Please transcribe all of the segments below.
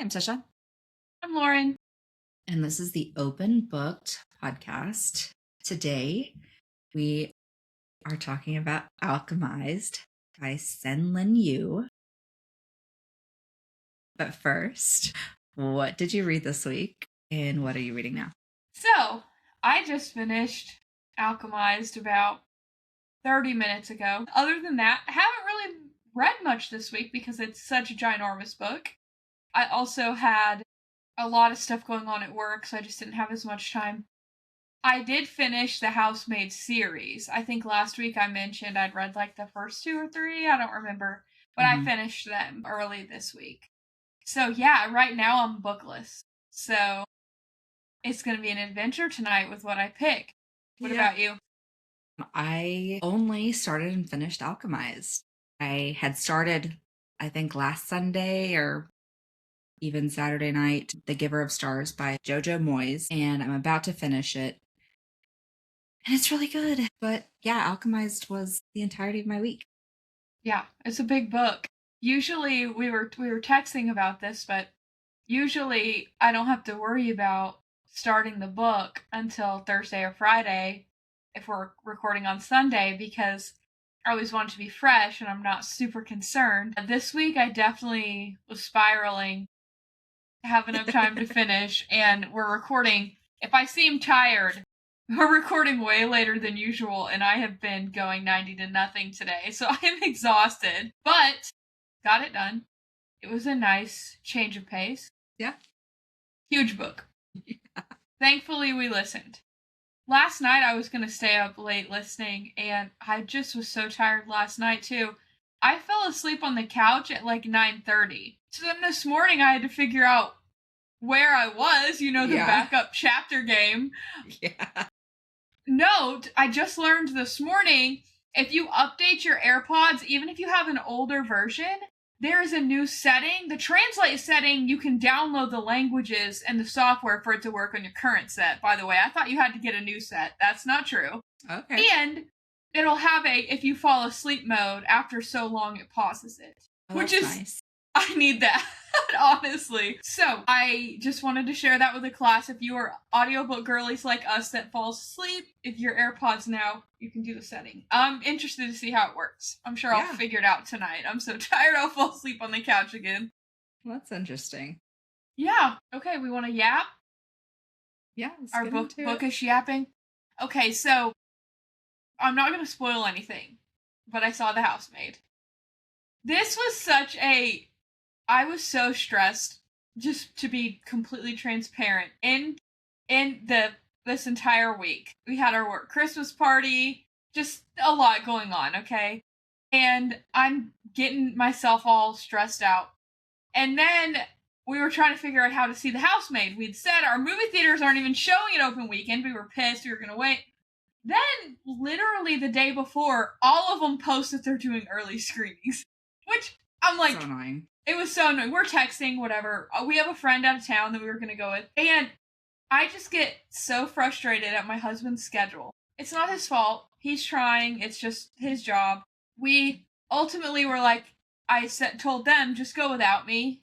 I'm Tisha. I'm Loren. And this is the Open Booked podcast. Today, we are talking about Alchemized by Sen Lin Yu. But first, what did you read this week? And what are you reading now? So, I just finished Alchemized about 30 minutes ago. Other than that, I haven't really read much this week because it's such a ginormous book. I also had a lot of stuff going on at work, so I just didn't have as much time. I did finish the Housemaid series. I think last week I mentioned I'd read like the first 2 or 3, I don't remember, but I finished them early this week. So yeah, right now I'm bookless. So it's going to be an adventure tonight with what I pick. What about you? I only started and finished Alchemized. I had started, I think, last Sunday or even Saturday night, The Giver of Stars by Jojo Moyes, and I'm about to finish it. And it's really good. But yeah, Alchemized was the entirety of my week. Yeah, it's a big book. Usually we were texting about this, but usually I don't have to worry about starting the book until Thursday or Friday if we're recording on Sunday because I always want it to be fresh and I'm not super concerned. This week I definitely was spiraling to have enough time to finish, and we're recording. If I seem tired, we're recording way later than usual, and I have been going 90 to nothing today, so I am exhausted, but got it done. It was a nice change of pace. Yeah. Huge book. Yeah. Thankfully, we listened. Last night, I was going to stay up late listening, and I just was so tired last night, too. I fell asleep on the couch at like 9:30. So then this morning, I had to figure out where I was, the backup chapter game. Yeah. Note, I just learned this morning, if you update your AirPods, even if you have an older version, there is a new setting. The translate setting, you can download the languages and the software for it to work on your current set. By the way, I thought you had to get a new set. That's not true. Okay. And it'll have if you fall asleep mode, after so long it pauses it. Which is nice. I need that, honestly. So, I just wanted to share that with the class. If you are audiobook girlies like us that fall asleep, if your AirPods now, you can do the setting. I'm interested to see how it works. I'm sure I'll figure it out tonight. I'm so tired I'll fall asleep on the couch again. Well, that's interesting. Yeah. Okay, we want to yap? Yeah. Our bookish yapping? Okay, so, I'm not going to spoil anything, but I saw The Housemaid. This was I was so stressed, just to be completely transparent. In this entire week, we had our work Christmas party, just a lot going on, okay? And I'm getting myself all stressed out. And then we were trying to figure out how to see The Housemaid. We'd said our movie theaters aren't even showing it open weekend. We were pissed. We were going to wait. Then, literally the day before, all of them post that they're doing early screenings. Which, I'm like... So annoying. It was so annoying. We're texting, whatever. We have a friend out of town that we were going to go with. And I just get so frustrated at my husband's schedule. It's not his fault. He's trying. It's just his job. We ultimately were like, told them, just go without me.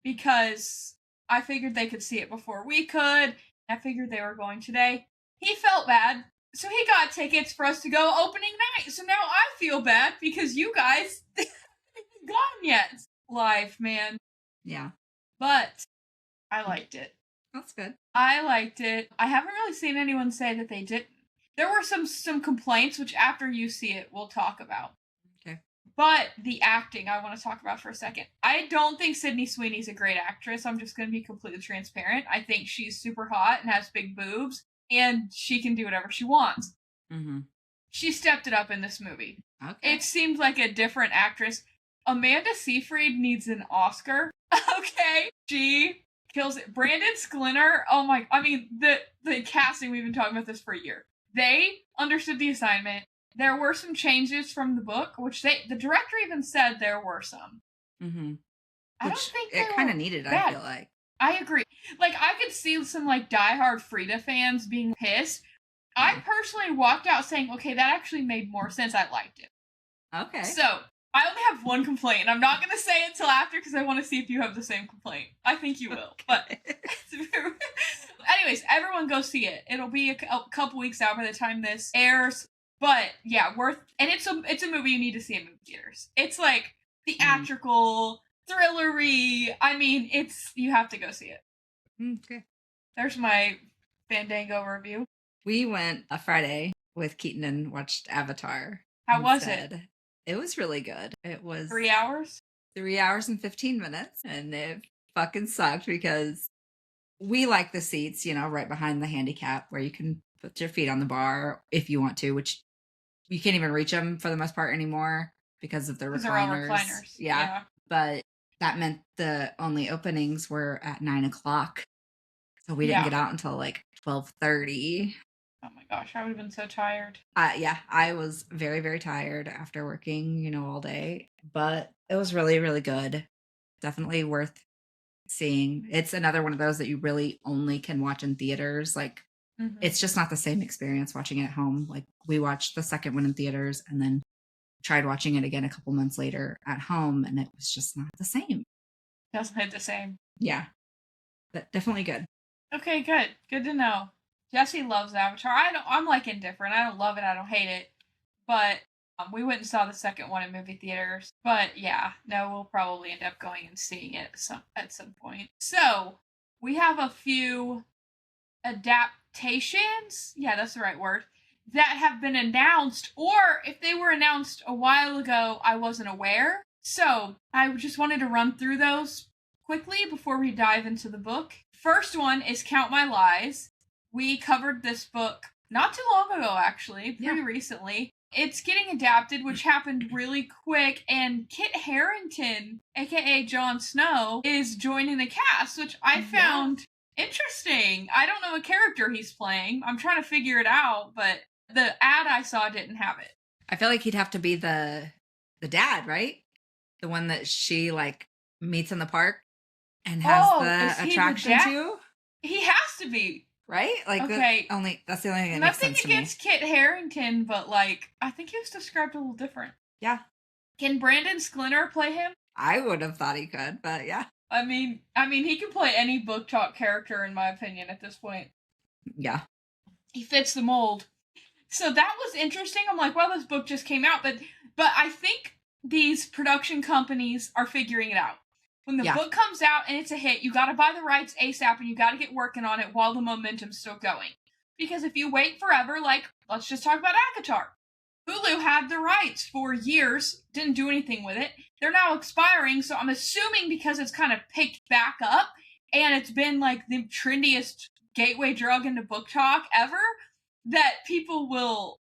Because I figured they could see it before we could. I figured they were going today. He felt bad. So he got tickets for us to go opening night. So now I feel bad because you guys haven't gone yet. Live, man. Yeah. But I liked it. That's good. I liked it. I haven't really seen anyone say that they didn't. There were some complaints, which after you see it, we'll talk about. Okay. But the acting, I want to talk about for a second. I don't think Sydney Sweeney's a great actress. I'm just going to be completely transparent. I think she's super hot and has big boobs, and she can do whatever she wants. Mm-hmm. She stepped it up in this movie. Okay. It seemed like a different actress. Amanda Seyfried needs an Oscar. Okay. She kills it. Brandon Sklinner, the casting, we've been talking about this for a year. They understood the assignment. There were some changes from the book, which the director even said there were some. Mm-hmm. I don't think it kind of needed, I feel like. I agree. Like, I could see some, diehard Frida fans being pissed. I personally walked out saying, okay, that actually made more sense. I liked it. Okay. So, I only have one complaint, and I'm not going to say it till after because I want to see if you have the same complaint. I think you will, but anyways, everyone go see it. It'll be a couple weeks out by the time this airs, but yeah, and it's a movie you need to see in movie theaters. It's like theatrical, thrillery. I mean, you have to go see it. Okay. There's my Fandango review. We went a Friday with Keaton and watched Avatar. How was it? It was really good. It was 3 hours? 3 hours and 15 minutes. And it fucking sucked because we like the seats, right behind the handicap where you can put your feet on the bar if you want to, which you can't even reach them for the most part anymore because of the recliners. They're all recliners. Yeah. But that meant the only openings were at 9:00. So we didn't get out until like 12:30. Oh my gosh, I would have been so tired. Yeah, I was very, very tired after working, all day. But it was really, really good. Definitely worth seeing. It's another one of those that you really only can watch in theaters. Like, it's just not the same experience watching it at home. Like, we watched the second one in theaters and then tried watching it again a couple months later at home, and it was just not the same. Doesn't hit the same. Yeah, but definitely good. Okay, good. Good to know. Jesse loves Avatar. I'm like indifferent. I don't love it. I don't hate it. But we went and saw the second one in movie theaters. But yeah, no, we'll probably end up going and seeing it at some point. So we have a few adaptations. Yeah, that's the right word. That have been announced, or if they were announced a while ago, I wasn't aware. So I just wanted to run through those quickly before we dive into the book. First one is Count My Lies. We covered this book not too long ago, actually, pretty recently. It's getting adapted, which happened really quick, and Kit Harington, aka Jon Snow, is joining the cast, which I found interesting. I don't know what character he's playing. I'm trying to figure it out, but the ad I saw didn't have it. I feel like he'd have to be the dad, right? The one that she meets in the park and has the attraction to. He has to be. Right? Okay. That's the only thing that makes sense to me. Nothing against Kit Harington, but I think he was described a little different. Yeah. Can Brandon Sklinner play him? I would have thought he could, but yeah. I mean, he can play any book talk character in my opinion at this point. Yeah. He fits the mold. So that was interesting. I'm like, well, this book just came out, but I think these production companies are figuring it out. When the book comes out and it's a hit, you gotta buy the rights ASAP and you gotta get working on it while the momentum's still going. Because if you wait forever, let's just talk about ACOTAR. Hulu had the rights for years, didn't do anything with it. They're now expiring, so I'm assuming because it's kind of picked back up and it's been the trendiest gateway drug into book talk ever, that people will,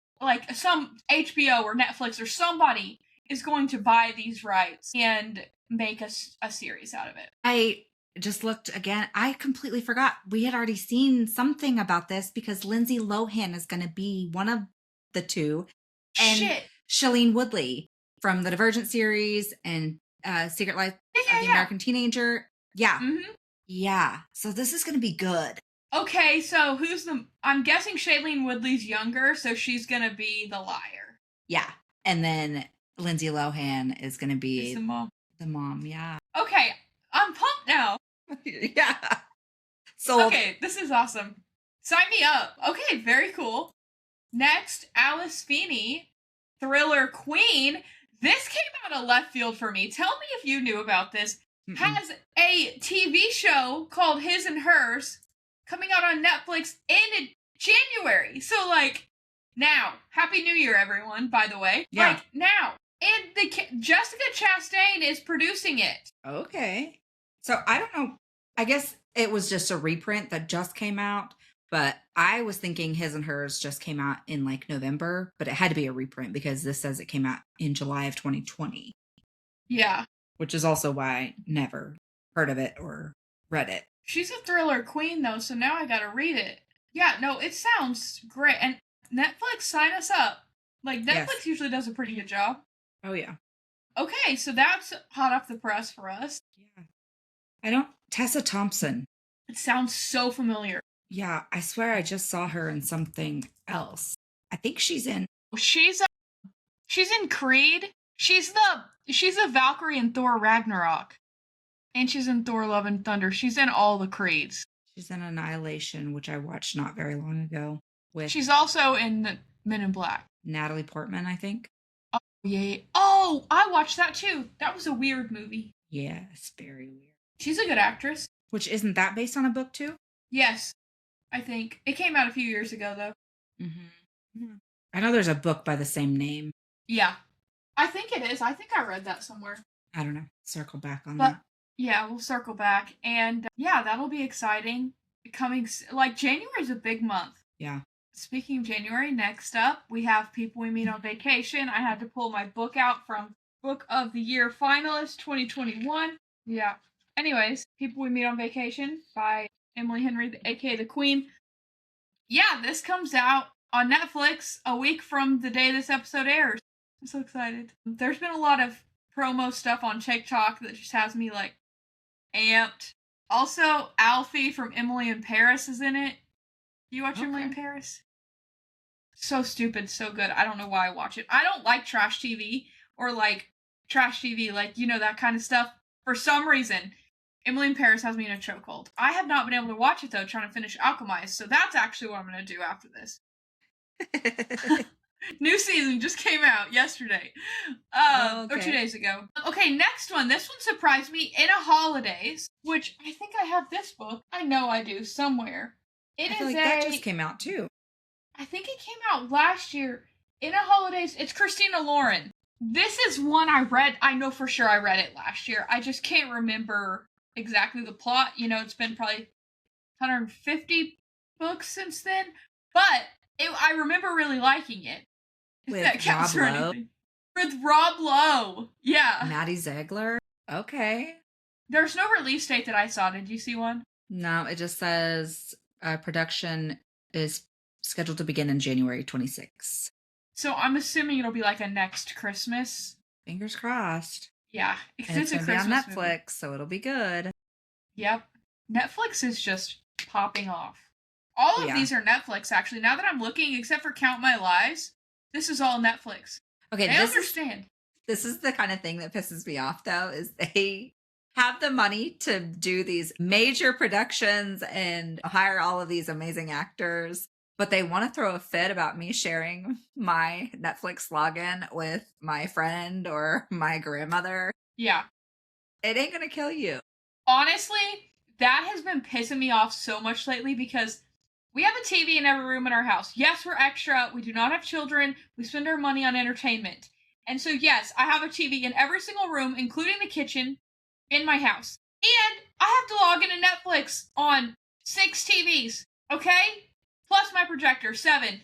some HBO or Netflix or somebody is going to buy these rights and make a series out of it. I just looked again. I completely forgot. We had already seen something about this because Lindsay Lohan is going to be one of the two. And Shailene Woodley from the Divergent series and Secret Life of the American Teenager. Yeah. Mm-hmm. Yeah. So this is going to be good. Okay, so I'm guessing Shailene Woodley's younger, so she's going to be the liar. Yeah. And then Lindsay Lohan is going to be the mom. The mom, yeah. Okay, I'm pumped now. Yeah. So okay, this is awesome. Sign me up. Okay, very cool. Next, Alice Feeney, Thriller Queen. This came out of left field for me. Tell me if you knew about this. Has a TV show called His and Hers coming out on Netflix in January. So now, Happy New Year, everyone, by the way. Yeah. Now. And Jessica Chastain is producing it. Okay. So I don't know. I guess it was just a reprint that just came out, but I was thinking His and Hers just came out in November, but it had to be a reprint because this says it came out in July of 2020. Yeah. Which is also why I never heard of it or read it. She's a thriller queen though, so now I gotta read it. Yeah, no, it sounds great. And Netflix, sign us up. Netflix usually does a pretty good job. Oh, yeah. Okay, so that's hot off the press for us. Yeah. Tessa Thompson. It sounds so familiar. Yeah, I swear I just saw her in something else. I think she's in... She's in Creed. She's the Valkyrie in Thor Ragnarok. And she's in Thor Love and Thunder. She's in all the Creeds. She's in Annihilation, which I watched not very long ago. With She's also in Men in Black. Natalie Portman, I think. Oh, yeah. Oh, I watched that too. That was a weird movie. Yeah, it's very weird. She's a good actress. Which, isn't that based on a book too? Yes, I think. It came out a few years ago, though. Mm-hmm. I know there's a book by the same name. Yeah. I think it is. I think I read that somewhere. I don't know. Circle back on that. Yeah, we'll circle back. And yeah, that'll be exciting. January is a big month. Yeah. Speaking of January, next up, we have People We Meet on Vacation. I had to pull my book out from Book of the Year finalist 2021. Yeah. Anyways, People We Meet on Vacation by Emily Henry, aka The Queen. Yeah, this comes out on Netflix a week from the day this episode airs. I'm so excited. There's been a lot of promo stuff on TikTok that just has me like amped. Also, Alfie from Emily in Paris is in it. You watch Emily in Paris? So stupid, so good. I don't know why I watch it. I don't like trash TV or like trash TV, like, you know, that kind of stuff. For some reason, Emily in Paris has me in a chokehold. I have not been able to watch it though, trying to finish Alchemized, so that's actually what I'm going to do after this. New season just came out yesterday. Or 2 days ago. Okay, next one. This one surprised me. In a Holidays, which I think I have this book. I know I do somewhere. I feel like that just came out too. I think it came out last year. In a Holidays, it's Tisha Loren. This is one I read. I know for sure I read it last year. I just can't remember exactly the plot. You know, it's been probably 150 books since then. But I remember really liking it. With Rob Lowe? With Rob Lowe. Yeah. Maddie Ziegler? Okay. There's no release date that I saw. Did you see one? No, it just says production is scheduled to begin in January 26th. So I'm assuming it'll be like a next Christmas. Fingers crossed. Yeah. And it's going to be on Netflix, movie. So it'll be good. Yep. Netflix is just popping off. All of these are Netflix, actually. Now that I'm looking, except for Count My Lies, this is all Netflix. Okay, I understand. This is the kind of thing that pisses me off, though, is they have the money to do these major productions and hire all of these amazing actors, but they want to throw a fit about me sharing my Netflix login with my friend or my grandmother. Yeah. It ain't going to kill you. Honestly, that has been pissing me off so much lately because we have a TV in every room in our house. Yes, we're extra. We do not have children. We spend our money on entertainment. And so, yes, I have a TV in every single room, including the kitchen, in my house. And I have to log into Netflix on 6 TVs, okay? Plus my projector, 7.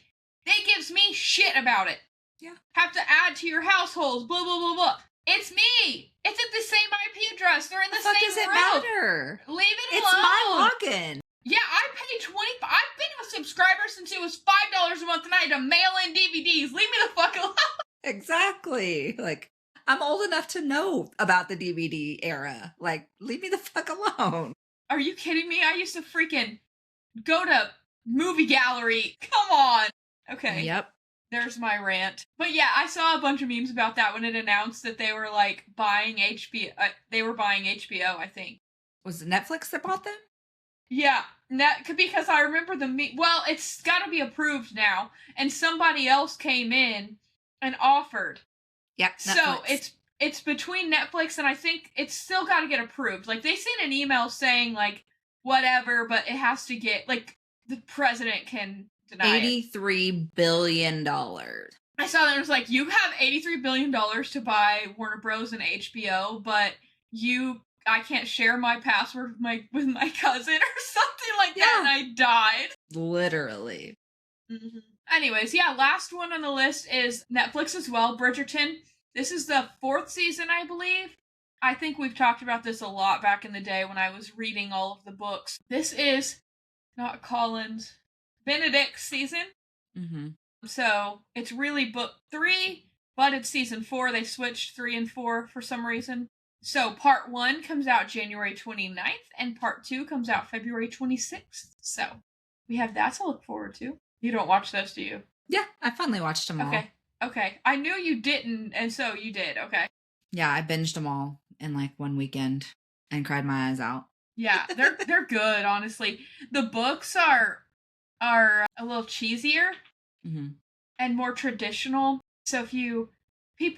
They gives me shit about it. Yeah. Have to add to your households, blah, blah, blah, blah. It's me. It's at the same IP address. They're in the same room. Does it matter? Leave it alone. It's my login. Yeah, I pay $20. I've been a subscriber since it was $5 a month and I had to mail in DVDs. Leave me the fuck alone. Exactly. Like, I'm old enough to know about the DVD era. Like, leave me the fuck alone. Are you kidding me? I used to freaking go to movie gallery. Come on. Okay. Yep. There's my rant. But yeah, I saw a bunch of memes about that when it announced that they were like buying HBO. They were buying HBO, I think. Was it Netflix that bought them? Yeah, because I remember well, it's got to be approved now, and somebody else came in and offered. Yep. So it's between Netflix and I think it's still got to get approved. Like they sent an email saying like whatever, but it has to get like the president can deny $83 billion. I saw that it was like you have $83 billion to buy Warner Bros. And HBO, but I can't share my password with my cousin or something like that, and I died. Literally. Mm-hmm. Anyways, yeah, last one on the list is Netflix as well, Bridgerton. This is the 4th season, I believe. I think we've talked about this a lot back in the day when I was reading all of the books. This is not Collins, Benedict's season. Mm-hmm. So it's really book 3, but it's season 4. They switched 3 and 4 for some reason. So part 1 comes out January 29th, and part 2 comes out February 26th. So we have that to look forward to. You don't watch those, do you? Yeah, I finally watched them all. Okay. Okay. I knew you didn't, and so you did. Okay. Yeah, I binged them all in like one weekend and cried my eyes out. Yeah, they're good, honestly. The books are a little cheesier Mm-hmm. and more traditional. So if you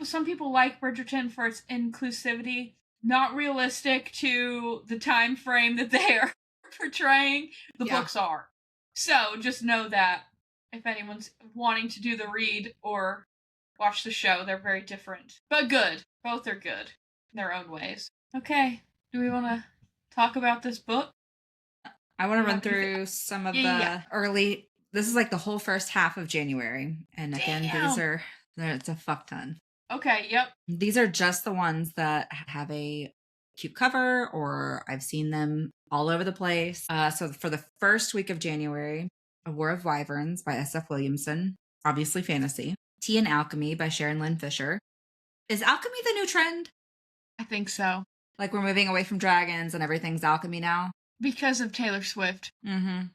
some people like Bridgerton for its inclusivity, not realistic to the time frame that they are portraying. The Yeah. books are. So just know that if anyone's wanting to do the read or watch the show, they're very different. But good. Both are good in their own ways. Okay. Do we want to talk about this book? I want Do to you run have anything? through some of Yeah, yeah, yeah. the early. This is like the whole first half of January. And again, Damn. it's a fuck ton. Okay, yep. These are just the ones that have a cute cover, or I've seen them all over the place. So for the first week of January, A War of Wyverns by S.F. Williamson, obviously fantasy. Tea and Alchemy by Sharon Lynn Fisher. Is alchemy the new trend? I think so. Like we're moving away from dragons and everything's alchemy now? Because of Taylor Swift. Mm-hmm.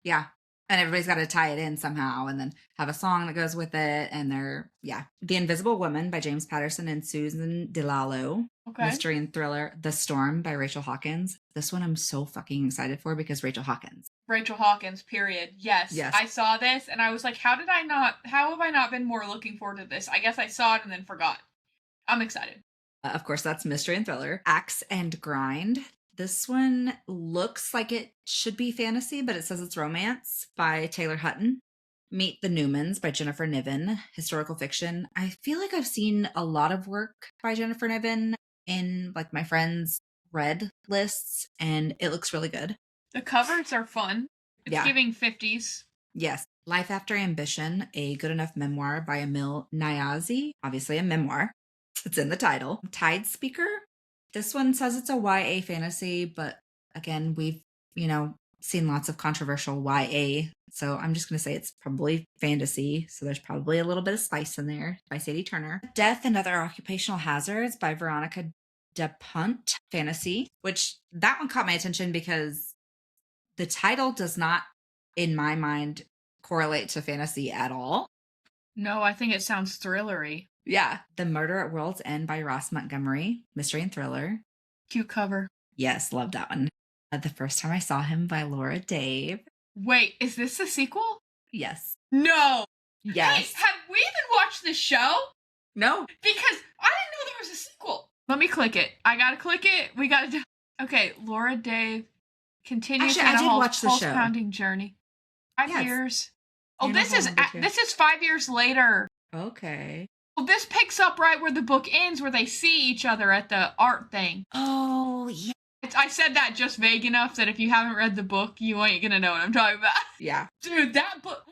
Yeah. And everybody's got to tie it in somehow and then have a song that goes with it. And yeah. The Invisible Woman by James Patterson and Susan DeLallo. Okay. Mystery and thriller The Storm by Rachel Hawkins. This one I'm so fucking excited for because Rachel Hawkins. Rachel Hawkins, period. Yes. Yes. I saw this and I was like, how have I not been more looking forward to this? I guess I saw it and then forgot. I'm excited. Of course, that's mystery and thriller. Axe and Grind. This one looks like it should be fantasy, but it says it's romance by Taylor Hutton. Meet the Newmans by Jennifer Niven. Historical fiction. I feel like I've seen a lot of work by Jennifer Niven in like my friends' read lists, and it looks really good. The covers are fun. It's giving 50s. Yes. Life After Ambition, a good enough memoir by Emil Nyazi. Obviously a memoir. It's in the title. Tide Speaker. This one says it's a YA fantasy, but again, we've, seen lots of controversial YA. So I'm just going to say it's probably fantasy. So there's probably a little bit of spice in there by Sadie Turner. Death and Other Occupational Hazards by Veronica DePunt. Fantasy, which that one caught my attention because the title does not, in my mind, correlate to fantasy at all. No, I think it sounds thrillery. Yeah. The Murder at World's End by Ross Montgomery. Mystery and thriller. Cute cover. Yes, love that one. The First Time I Saw Him by Laura Dave. Wait, is this the sequel? Yes. No. Yes. Hey, have we even watched this show? No. Because I didn't know there was a sequel. Let me click it. I gotta click it. We gotta do. Okay, Laura Dave continues Actually, I did watch the pulse show. Pounding journey. 5 years. Oh, Hannibal this is 5 years later. Okay. Well, this picks up right where the book ends, where they see each other at the art thing. Oh, yeah. I said that just vague enough that if you haven't read the book, you ain't gonna know what I'm talking about. Yeah. Dude, that book,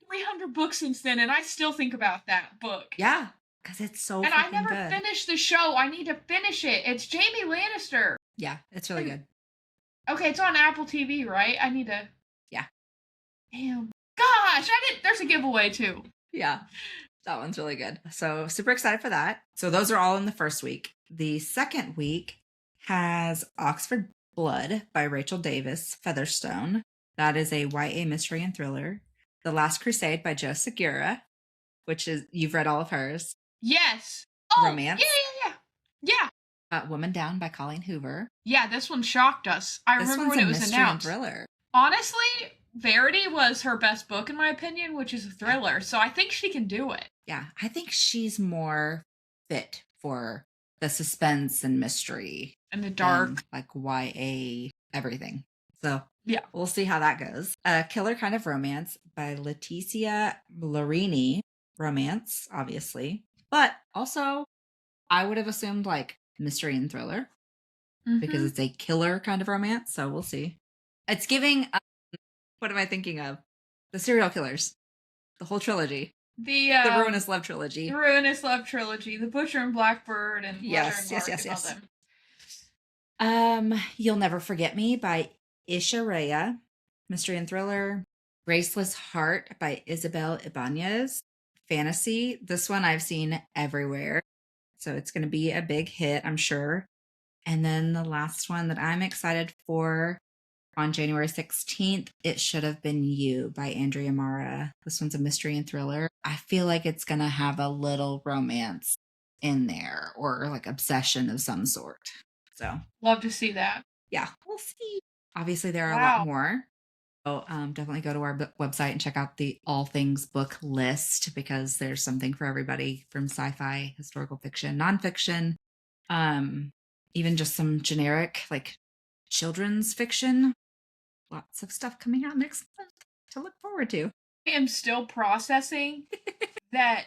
300 books since then, and I still think about that book. Yeah, because it's so and fucking I never good. finished the show. I need to finish it. It's Jamie Lannister. Yeah, it's really good. Okay, it's on Apple TV, right? I need to. Yeah. Damn. Gosh, there's a giveaway too. Yeah, that one's really good. So super excited for that. So those are all in the first week. The second week has Oxford Blood by Rachel Davis Featherstone. That is a YA mystery and thriller. The Last Crusade by Jo Segura, which is, you've read all of hers. Yes. Oh, romance. Yeah. Woman Down by Colleen Hoover. Yeah, this one shocked us. I remember when it was announced. Thriller. Honestly, Verity was her best book in my opinion, which is a thriller. So I think she can do it. Yeah, I think she's more fit for the suspense and mystery and the dark, and like YA everything. So yeah, we'll see how that goes. Killer Kind of Romance by Leticia Larini. Romance, obviously, but also I would have assumed like mystery and thriller because it's a killer kind of romance. So we'll see. It's giving. What am I thinking of? The serial killers, the whole trilogy. The Ruinous Love trilogy. The Ruinous Love trilogy. The Butcher and Blackbird and yes. all them. You'll Never Forget Me by Isha Rhea. Mystery and thriller. Graceless Heart by Isabel Ibanez. Fantasy. This one I've seen everywhere. So it's going to be a big hit, I'm sure. And then the last one that I'm excited for on January 16th, It Should Have Been You by Andrea Mara. This one's a mystery and thriller. I feel like it's going to have a little romance in there or like obsession of some sort. So, Love to see that. yeah, we'll see. Obviously, there are a Wow. lot more. So definitely go to our website and check out the all things book list because there's something for everybody from sci-fi, historical fiction, nonfiction, even just some generic like children's fiction. Lots of stuff coming out next month to look forward to. I am still processing that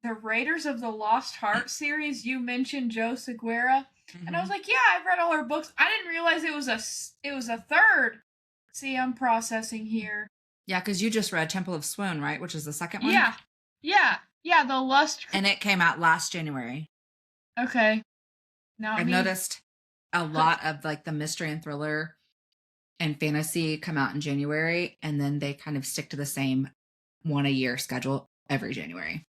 the Raiders of the Lost Heart series, you mentioned Joe Seguera, and I was like, yeah, I've read all her books. I didn't realize it was a third. See, I'm processing here. Yeah, because you just read Temple of Swoon, right? Which is the second one? Yeah, the Lust. And it came out last January. Okay. Now I've noticed a lot of like the mystery and thriller and fantasy come out in January, and then they kind of stick to the same one a year schedule every January.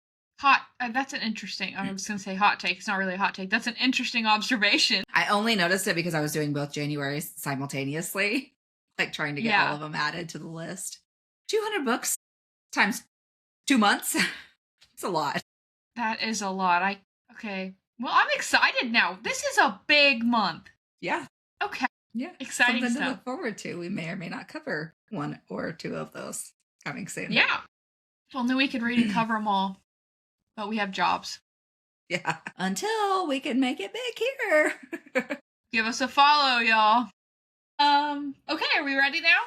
That's an interesting, I was going to say hot take. It's not really a hot take. That's an interesting observation. I only noticed it because I was doing both Januarys simultaneously, like trying to get all of them added to the list. 200 books times 2 months. It's a lot. That is a lot. Okay. Well, I'm excited now. This is a big month. Yeah. Okay. Yeah. Exciting Something stuff to look forward to. We may or may not cover one or two of those coming soon. Yeah. Well, then we could read and cover them all. But we have jobs. Yeah. Until we can make it big here. Give us a follow, y'all. Okay, are we ready now?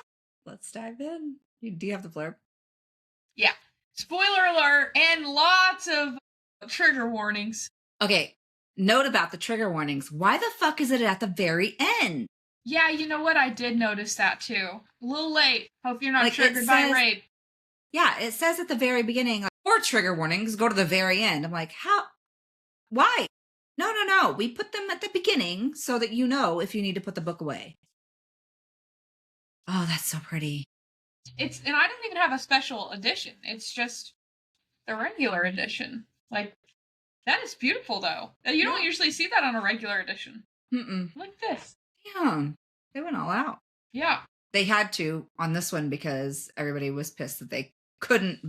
Let's dive in. Do you have the blurb? Yeah. Spoiler alert and lots of trigger warnings. Okay. Note about the trigger warnings. Why the fuck is it at the very end? Yeah, you know what? I did notice that too. A little late. Hope you're not triggered by rape. Yeah, it says at the very beginning, like, or trigger warnings, go to the very end. I'm like, how? Why? No. We put them at the beginning so that you know if you need to put the book away. Oh, that's so pretty. And I don't even have a special edition. It's just the regular edition. Like, that is beautiful though. You don't usually see that on a regular edition. Like this. Yeah, they went all out. Yeah. They had to on this one because everybody was pissed that they couldn't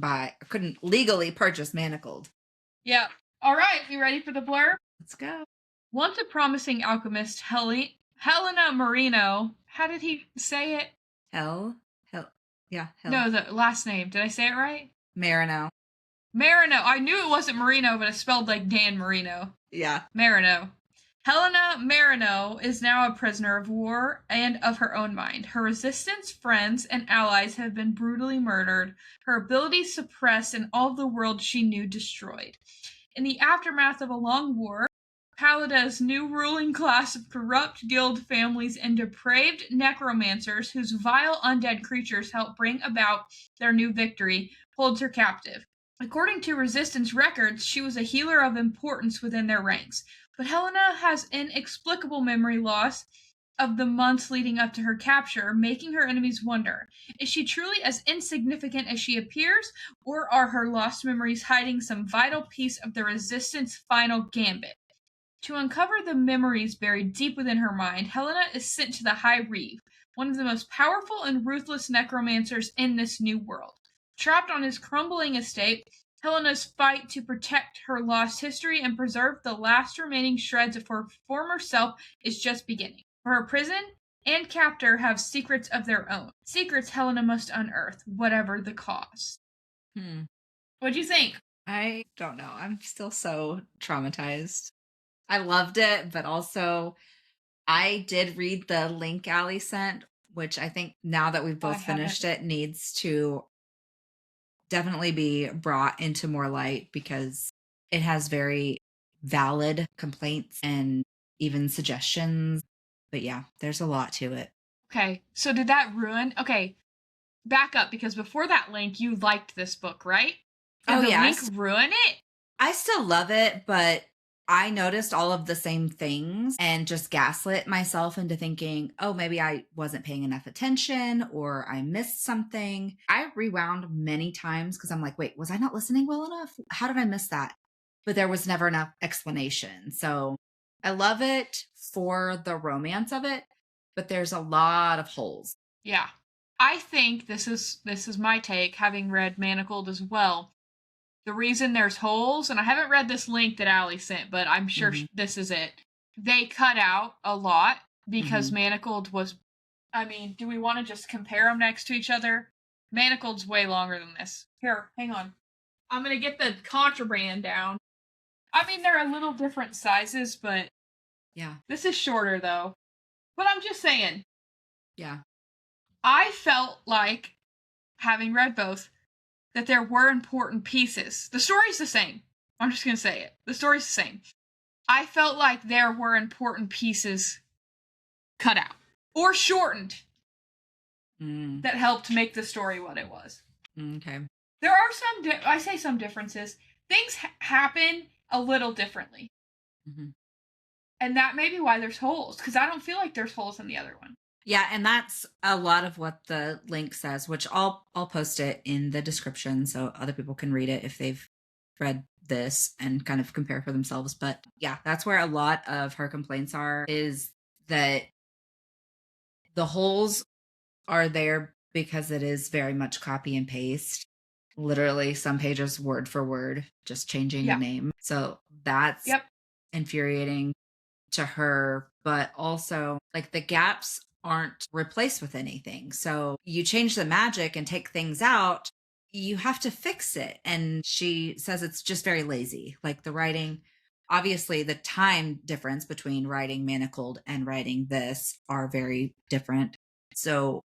legally purchase Manacled. Yeah. All right, you ready for the blurb? Let's go. Once a promising alchemist, Helena Marino. How did he say it? Hell. No, the last name. Did I say it right? Marino. I knew it wasn't Marino, but it spelled like Dan Marino. Yeah. Marino. Helena Marino is now a prisoner of war and of her own mind. Her resistance, friends, and allies have been brutally murdered, her abilities suppressed, and all of the world she knew destroyed. In the aftermath of a long war, Pallada's new ruling class of corrupt guild families and depraved necromancers whose vile undead creatures help bring about their new victory holds her captive. According to Resistance records, she was a healer of importance within their ranks. But Helena has inexplicable memory loss of the months leading up to her capture, making her enemies wonder, is she truly as insignificant as she appears, or are her lost memories hiding some vital piece of the Resistance final gambit? To uncover the memories buried deep within her mind, Helena is sent to the High Reeve, one of the most powerful and ruthless necromancers in this new world. Trapped on his crumbling estate, Helena's fight to protect her lost history and preserve the last remaining shreds of her former self is just beginning. For her prison and captor have secrets of their own. Secrets Helena must unearth, whatever the cost. What'd you think? I don't know. I'm still so traumatized. I loved it, but also I did read the link Allie sent, which I think now that we've both finished it needs to definitely be brought into more light because it has very valid complaints and even suggestions. But yeah, there's a lot to it. Okay, so did that ruin? Okay, back up because before that link, you liked this book, right? Did the link ruin it? I still love it, but I noticed all of the same things and just gaslit myself into thinking, oh, maybe I wasn't paying enough attention or I missed something. I rewound many times because I'm like, wait, was I not listening well enough? How did I miss that? But there was never enough explanation. So I love it for the romance of it, but there's a lot of holes. Yeah. I think this is my take, having read Manacled as well. The reason there's holes, and I haven't read this link that Allie sent, but I'm sure this is it. They cut out a lot because Manacled was. I mean, do we want to just compare them next to each other? Manacled's way longer than this. Here, hang on. I'm gonna get the contraband down. I mean, they're a little different sizes, but Yeah. this is shorter though. But I'm just saying, Yeah. I felt like, having read both, that there were important pieces. The story's the same. I'm just gonna say it. The story's the same. I felt like there were important pieces cut out or shortened that helped make the story what it was. Okay. There are I say some differences. Things happen a little differently. And that may be why there's holes, because I don't feel like there's holes in the other one. Yeah, and that's a lot of what the link says, which I'll post it in the description so other people can read it if they've read this and kind of compare for themselves. But yeah, that's where a lot of her complaints are, is that the holes are there because it is very much copy and paste. Literally some pages word for word, just changing the name. So that's infuriating to her, but also like the gaps aren't replaced with anything. So you change the magic and take things out, you have to fix it. And she says it's just very lazy. Like the writing, obviously the time difference between writing Manacled and writing this are very different. So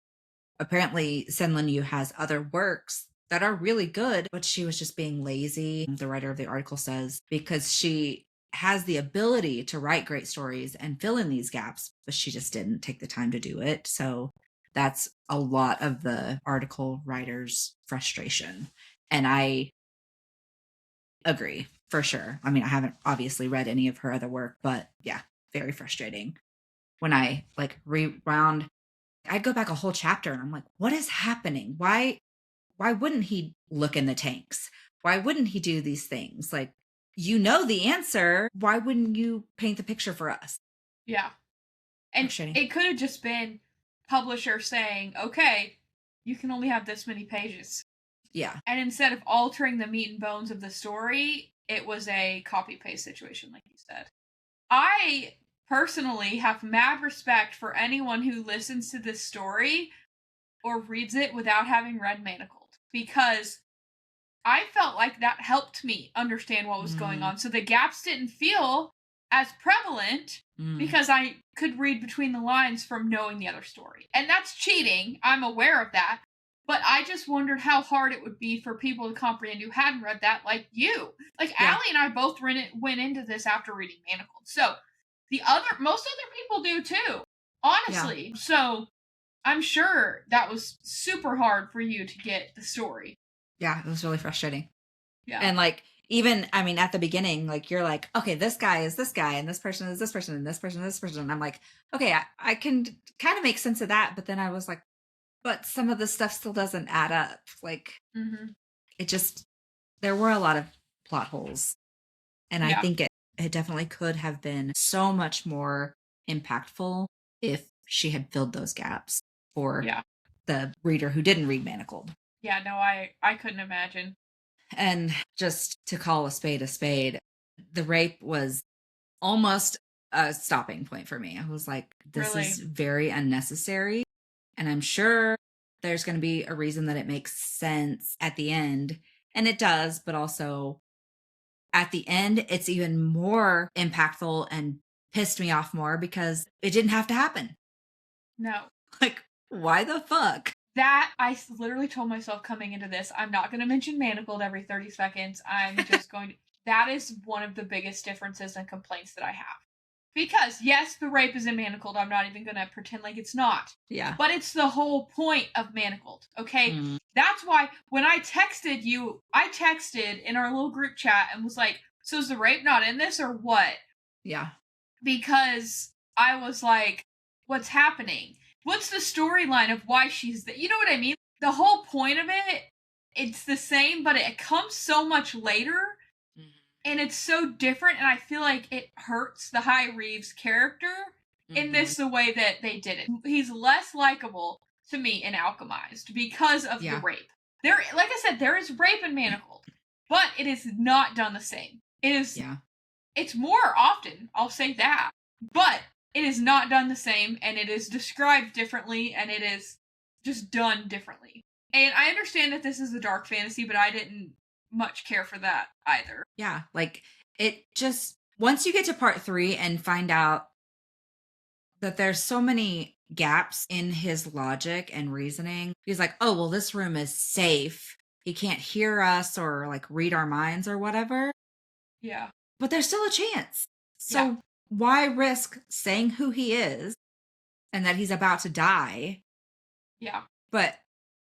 apparently Sen Lin Yu has other works that are really good, but she was just being lazy, the writer of the article says, because she has the ability to write great stories and fill in these gaps, but she just didn't take the time to do it. So that's a lot of the article writer's frustration. And I agree for sure. I mean, I haven't obviously read any of her other work, but yeah, very frustrating. When I like rewound, I'd go back a whole chapter and I'm like, what is happening? Why wouldn't he look in the tanks? Why wouldn't he do these things? Like, you know the answer. Why wouldn't you paint the picture for us? Yeah. And it could have just been publisher saying, okay, you can only have this many pages. Yeah. And instead of altering the meat and bones of the story, it was a copy paste situation, like you said. I personally have mad respect for anyone who listens to this story or reads it without having read Manacled, because I felt like that helped me understand what was going on. So the gaps didn't feel as prevalent because I could read between the lines from knowing the other story. And that's cheating. I'm aware of that. But I just wondered how hard it would be for people to comprehend who hadn't read that, like you. Like Allie and I both went into this after reading Manacled. So most other people do too, honestly. Yeah. So I'm sure that was super hard for you to get the story. Yeah, it was really frustrating. Yeah. And like, even, I mean, at the beginning, like, you're like, okay, this guy is this guy, and this person is this person, and this person is this person. And I'm like, okay, I can kind of make sense of that. But then I was like, but some of the stuff still doesn't add up. Like, it just, there were a lot of plot holes. And I think it definitely could have been so much more impactful if she had filled those gaps for the reader who didn't read Manacled. Yeah, no, I couldn't imagine. And just to call a spade, the rape was almost a stopping point for me. I was like, this is very unnecessary. And I'm sure there's going to be a reason that it makes sense at the end. And it does, but also at the end, it's even more impactful and pissed me off more because it didn't have to happen. No. Like, why the fuck? That, I literally told myself coming into this, I'm not going to mention Manacled every 30 seconds. I'm just going to... That is one of the biggest differences and complaints that I have. Because, yes, the rape is in Manacled. I'm not even going to pretend like it's not. Yeah. But it's the whole point of Manacled, okay? That's why when I texted you, I texted in our little group chat and was like, so is the rape not in this or what? Yeah. Because I was like, what's happening? What's the storyline of why she's there? You know what I mean? The whole point of it, it's the same, but it comes so much later. And it's so different, and I feel like it hurts the High Reeves character in this the way that they did it. He's less likable to me in Alchemized because of the rape. There, like I said, there is rape in Manacled, but it is not done the same. It is. Yeah. It's more often, I'll say that, but it is not done the same, and it is described differently, and it is just done differently. And I understand that this is a dark fantasy, but I didn't much care for that either. Yeah, like it just, once you get to part 3 and find out that there's so many gaps in his logic and reasoning, he's like, oh, well, this room is safe. He can't hear us or like read our minds or whatever. Yeah. But there's still a chance. So why risk saying who he is and that he's about to die? Yeah. But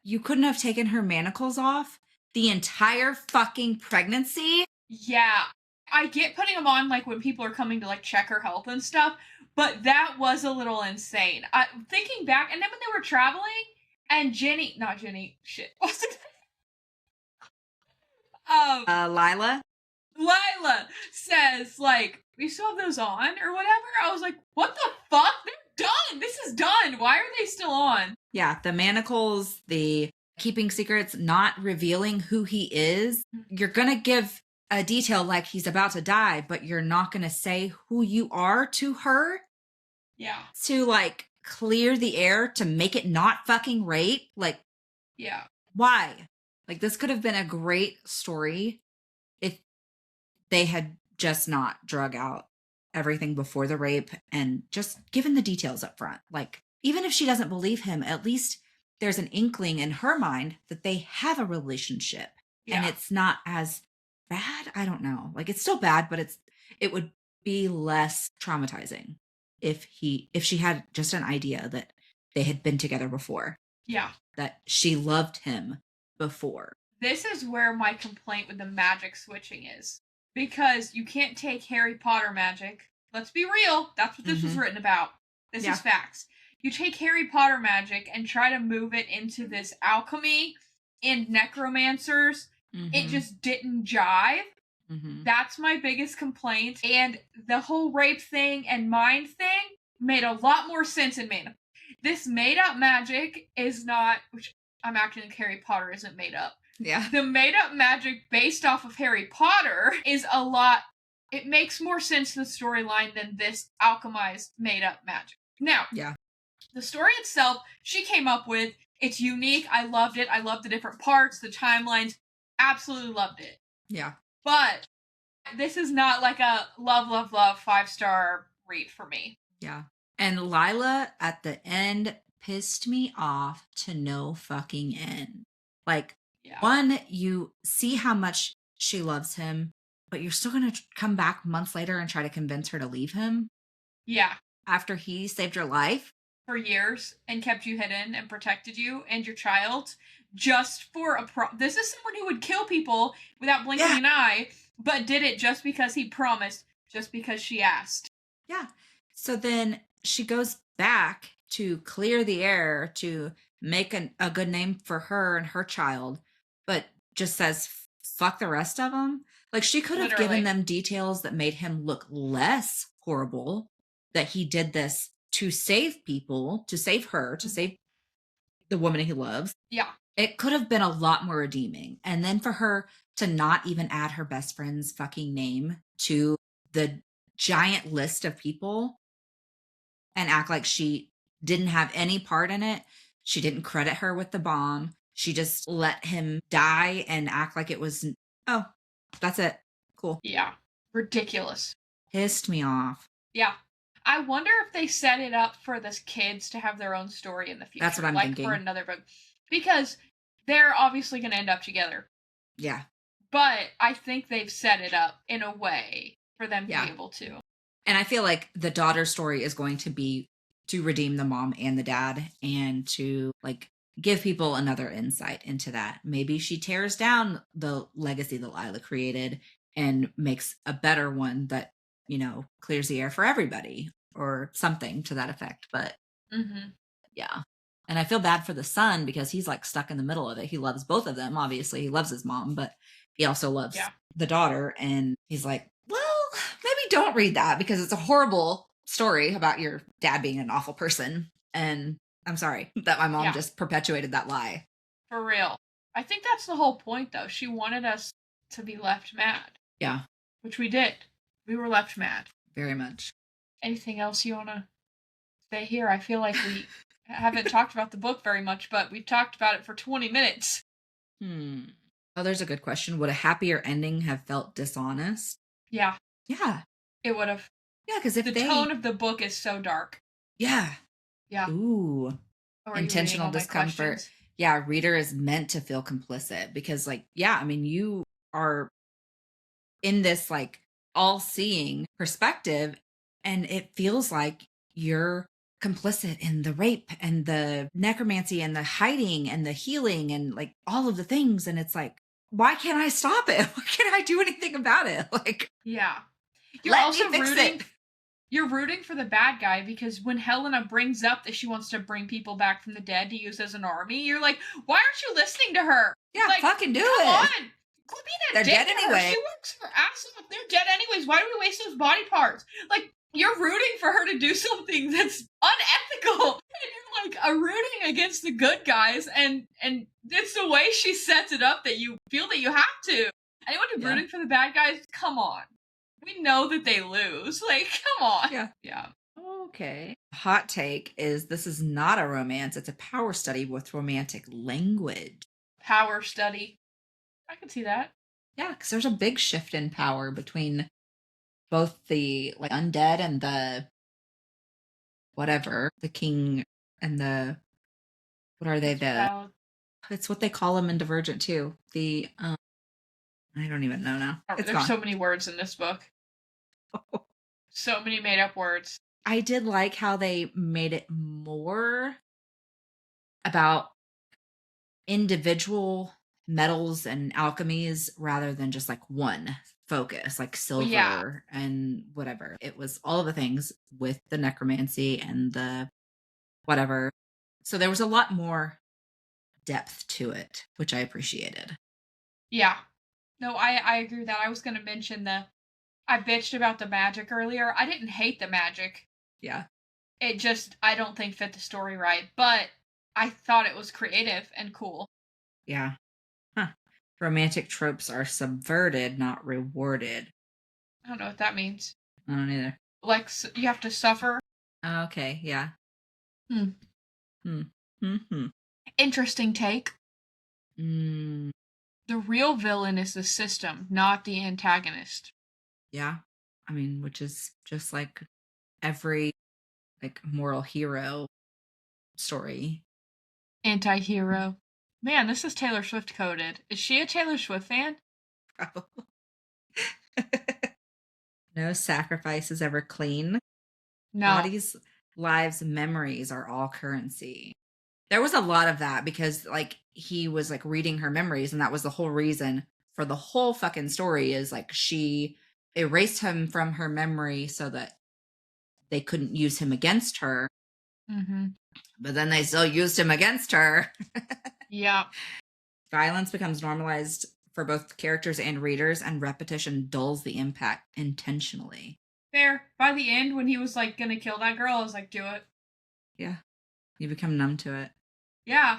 you couldn't have taken her manacles off the entire fucking pregnancy? Yeah. I get putting them on like when people are coming to like check her health and stuff, but that was a little insane. Thinking back, and then when they were traveling, and what's it? Lila? Lila says, like, we still have those on or whatever. I was like, what the fuck? They're done. This is done. Why are they still on? Yeah, the manacles, the keeping secrets, not revealing who he is. You're going to give a detail like he's about to die, but you're not going to say who you are to her. Yeah. To like clear the air to make it not fucking rape. Like, yeah. Why? Like, this could have been a great story if they had just not drug out everything before the rape and just given the details up front. Like, even if she doesn't believe him, at least there's an inkling in her mind that they have a relationship. Yeah. And it's not as bad. I don't know. Like, it's still bad, but it would be less traumatizing if she had just an idea that they had been together before. Yeah. That she loved him before. This is where my complaint with the magic switching is. Because you can't take Harry Potter magic. Let's be real. That's what this was written about. This is facts. You take Harry Potter magic and try to move it into this alchemy and necromancers. It just didn't jive. That's my biggest complaint. And the whole rape thing and mind thing made a lot more sense in Manacled. This made-up magic is not, which I'm acting like Harry Potter isn't made up. Yeah. The made-up magic based off of Harry Potter is a lot, it makes more sense to the storyline than this alchemized made-up magic. Now, the story itself, she came up with, it's unique, I loved it, I loved the different parts, the timelines, absolutely loved it. Yeah. But this is not like a love, 5-star read for me. Yeah. And Lila at the end pissed me off to no fucking end. Like, one, you see how much she loves him, but you're still going to come back months later and try to convince her to leave him? Yeah. After he saved your life? For years and kept you hidden and protected you and your child just for this is someone who would kill people without blinking an eye, but did it just because he promised, just because she asked. Yeah. So then she goes back to clear the air, to make a good name for her and her child, but just says, fuck the rest of them. Like, she could have given them details that made him look less horrible, that he did this to save people, to save her, to save the woman he loves. Yeah. It could have been a lot more redeeming. And then for her to not even add her best friend's fucking name to the giant list of people and act like she didn't have any part in it. She didn't credit her with the bomb. She just let him die and act like it was, oh, that's it. Cool. Yeah. Ridiculous. Pissed me off. Yeah. I wonder if they set it up for the kids to have their own story in the future. That's what I'm thinking. Like for another book. Because they're obviously going to end up together. Yeah. But I think they've set it up in a way for them to be able to. And I feel like the daughter's story is going to be to redeem the mom and the dad and to like give people another insight into that. Maybe she tears down the legacy that Lila created and makes a better one that, you know, clears the air for everybody or something to that effect. But yeah. And I feel bad for the son because he's like stuck in the middle of it. He loves both of them. Obviously, he loves his mom, but he also loves the daughter. And he's like, well, maybe don't read that because it's a horrible story about your dad being an awful person. And I'm sorry that my mom Yeah, just perpetuated that lie. for real. I think that's the whole point, though. She wanted us to be left mad, Yeah, which we did. We were left mad. very much. Anything else you want to say here? I feel like we haven't talked about the book very much, but we've talked about it for 20 minutes. Hmm. Oh, there's a good question. Would a happier ending have felt dishonest? Yeah, Yeah. it would have. Yeah, because if The they, tone of the book is so dark. yeah. Yeah. Ooh. Oh, are you reading Intentional all my discomfort. questions? Yeah, reader is meant to feel complicit because, like, yeah, I mean, you are in this like all-seeing perspective, and it feels like you're complicit in the rape and the necromancy and the hiding and the healing and like all of the things. And it's like, why can't I stop it? Why can't I do anything about it? Like, Yeah. You're let me also fix rooting it. you're rooting for the bad guy because when Helena brings up that she wants to bring people back from the dead to use as an army, you're like, why aren't you listening to her? Yeah, Like, fucking do come it. on. Quit being a They're dick dead to her. anyway. She works her ass off. They're dead anyways. Why do we waste those body parts? Like, you're rooting for her to do something that's unethical. And you're like rooting against the good guys, and it's the way she sets it up that you feel that you have to. Anyone who's Yeah. rooting for the bad guys, come on. We know that they lose. Like, come on. Yeah. Yeah. Okay. Hot take is this is not a romance, it's a power study with romantic language. Power study. I can see that. Yeah, because there's a big shift in power between both the like undead and the whatever, the king and the what are they? The Valid. it's what they call them in Divergent too. The I don't even know now. Oh, It's there's gone. so many words in this book. So many made up words. I did like how they made it more about individual metals and alchemies rather than just like one focus, like Well, yeah. silver and whatever. It was all of the things with the necromancy and the whatever. So there was a lot more depth to it, which I appreciated. Yeah. No, I agree with that. I was going to mention I bitched about the magic earlier. I didn't hate the magic. Yeah. It just, I don't think fit the story right. But I thought it was creative and cool. Yeah. Huh. Romantic tropes are subverted, not rewarded. I don't know what that means. I don't either. Like, you have to suffer. Okay. Yeah. Hmm. Hmm. Hmm. Interesting take. Mm, The real villain is the system, not the antagonist. yeah. I mean, which is just like every like moral hero story. Anti-hero. Man, this is Taylor Swift coded. Is she a Taylor Swift fan? Probably. No sacrifice is ever clean. No. Bodies, lives, memories are all currency. There was a lot of that because like he was like reading her memories, and that was the whole reason for the whole fucking story is like she erased him from her memory so that they couldn't use him against her. Mm-hmm. But then they still used him against her. Yeah. Violence becomes normalized for both characters and readers, and repetition dulls the impact intentionally. Fair. By the end, when he was like gonna kill that girl, I was like, do it. Yeah. You become numb to it. Yeah.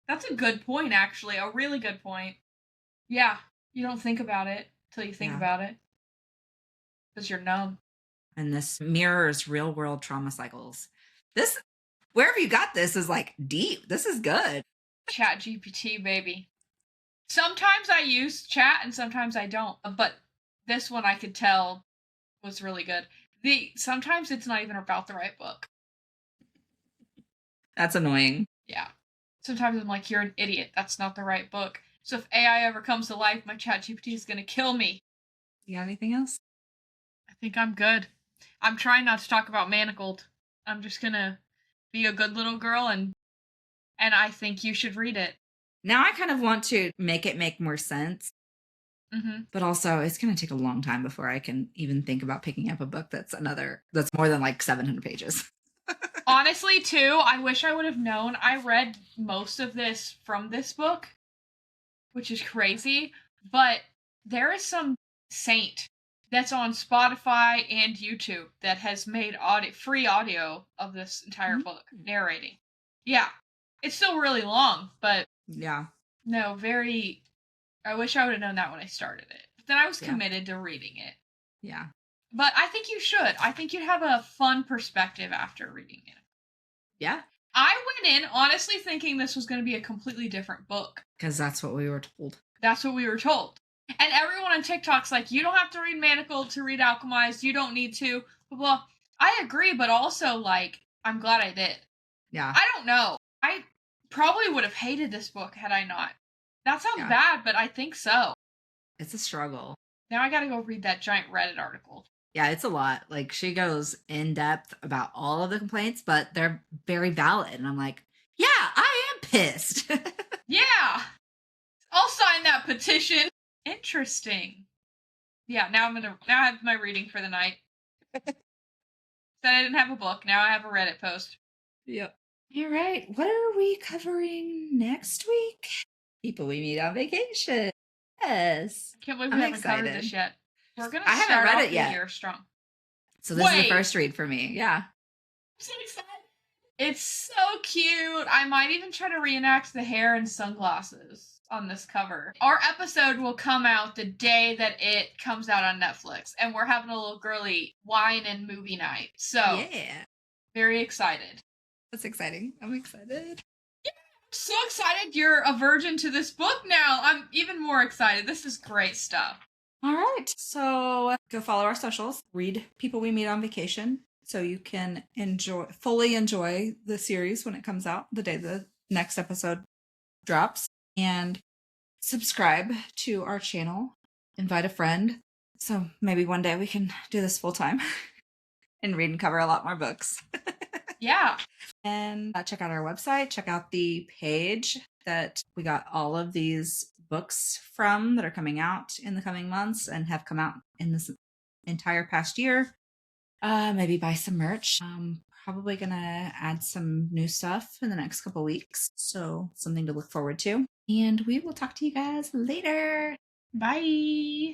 That's a good point, actually. A really good point. Yeah. You don't think about it till you think Yeah. about it. Because you're numb. And this mirrors real world trauma cycles. This, wherever you got this, is like deep. This is good. Chat GPT, baby. Sometimes I use chat and sometimes I don't. But this one I could tell was really good. Sometimes it's not even about the right book. That's annoying. Yeah. Sometimes I'm like, you're an idiot. That's not the right book. So if AI ever comes to life, my chat GPT is gonna kill me. You got anything else? I think I'm good. I'm trying not to talk about Manacled. I'm just gonna be a good little girl and I think you should read it. Now I kind of want to make it make more sense. Mm-hmm. But also, it's going to take a long time before I can even think about picking up a book that's more than like 700 pages. Honestly, too, I wish I would have known. I read most of this from this book, which is crazy. But there is some saint that's on Spotify and YouTube that has made free audio of this entire book narrating. Yeah. It's still really long, but yeah. No, very. I wish I would have known that when I started it. But then I was committed to reading it. Yeah. But I think you should. I think you'd have a fun perspective after reading it. Yeah. I went in honestly thinking this was going to be a completely different book. Because that's what we were told. That's what we were told. And everyone on TikTok's like, you don't have to read Manacled to read Alchemized. You don't need to. Blah, blah. I agree, but also, like, I'm glad I did. Yeah. I don't know. I probably would have hated this book had I not. That sounds bad, but I think so. It's a struggle. Now I gotta go read that giant Reddit article. Yeah, it's a lot. Like, she goes in depth about all of the complaints, but they're very valid. And I'm like, yeah, I am pissed. Yeah. I'll sign that petition. Interesting. Yeah, now I have my reading for the night. Said I didn't have a book. Now I have a Reddit post. Yep. All right. What are we covering next week? People we meet on vacation. Yes. I can't believe we haven't covered this yet. We're gonna start off the year strong. So this is the first read for me. Yeah. I'm so excited. It's so cute. I might even try to reenact the hair and sunglasses on this cover. Our episode will come out the day that it comes out on Netflix, and we're having a little girly wine and movie night. So yeah, very excited. That's exciting. I'm excited. Yeah, I'm so excited you're a virgin to this book now. I'm even more excited. This is great stuff. All right. So go follow our socials. Read People We Meet on Vacation so you can fully enjoy the series when it comes out, the day the next episode drops. And subscribe to our channel. Invite a friend. So maybe one day we can do this full time and read and cover a lot more books. Yeah. And check out our website. Check out the page that we got all of these books from that are coming out in the coming months and have come out in this entire past year. Maybe buy some merch. Probably gonna add some new stuff in the next couple weeks. So something to look forward to. And we will talk to you guys later. Bye.